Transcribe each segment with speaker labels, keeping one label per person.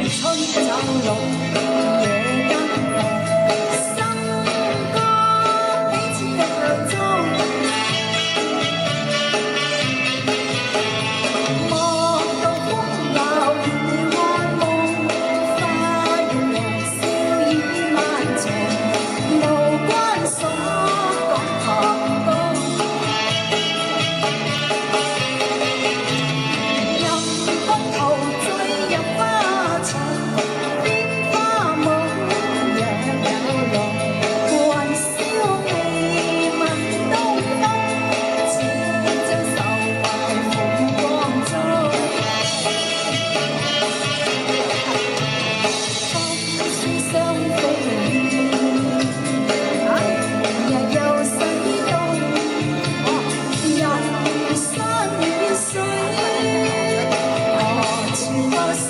Speaker 1: 春酒綠，夜燈紅，笙歌彼此一向中。莫道風流如幻夢，花月良宵已漫長，無關所講行動。任君陶醉入花場，拈花舞若有龍，雲霄氣吻東風，似將愁懷鳳光中。風書雙飛燕，日又西東，人如山與水，何處不相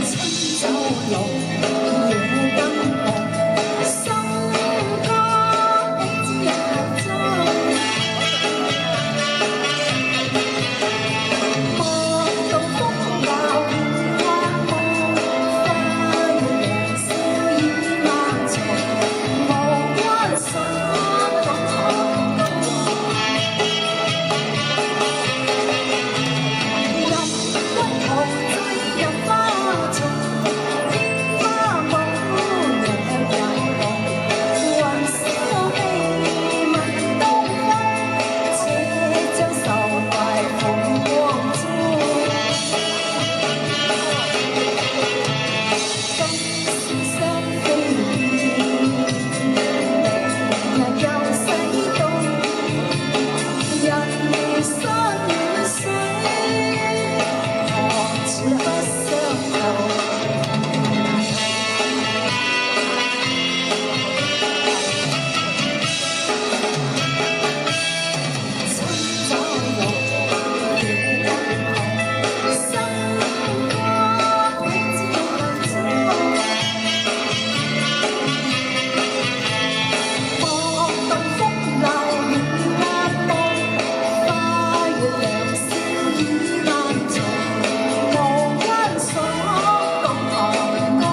Speaker 1: 春酒綠，夜燈紅，笙歌彼此一向中。莫道風流如幻夢，花月良宵已漫長，無關所講行動。任君陶醉入花場，拈花舞若有龍，雲霄氣吻東風，且將愁懷鳳光中。風書雙飛燕，日又西東，人如山與水，何處不相同。春酒綠，夜燈紅，笙歌彼此一向中。莫道風流如幻夢，花月良宵已漫長，無關所講行動。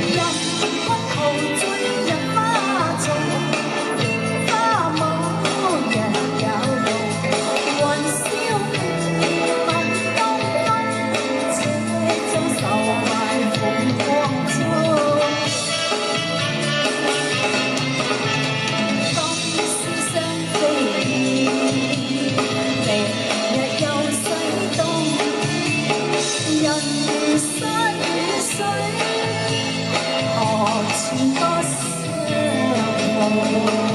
Speaker 1: 任君陶醉入花場，拈花舞若有龍，雲霄氣吻東風，且將愁懷鳳光中。風書雙飛燕，日又西東，人如山與水，何處不相逢。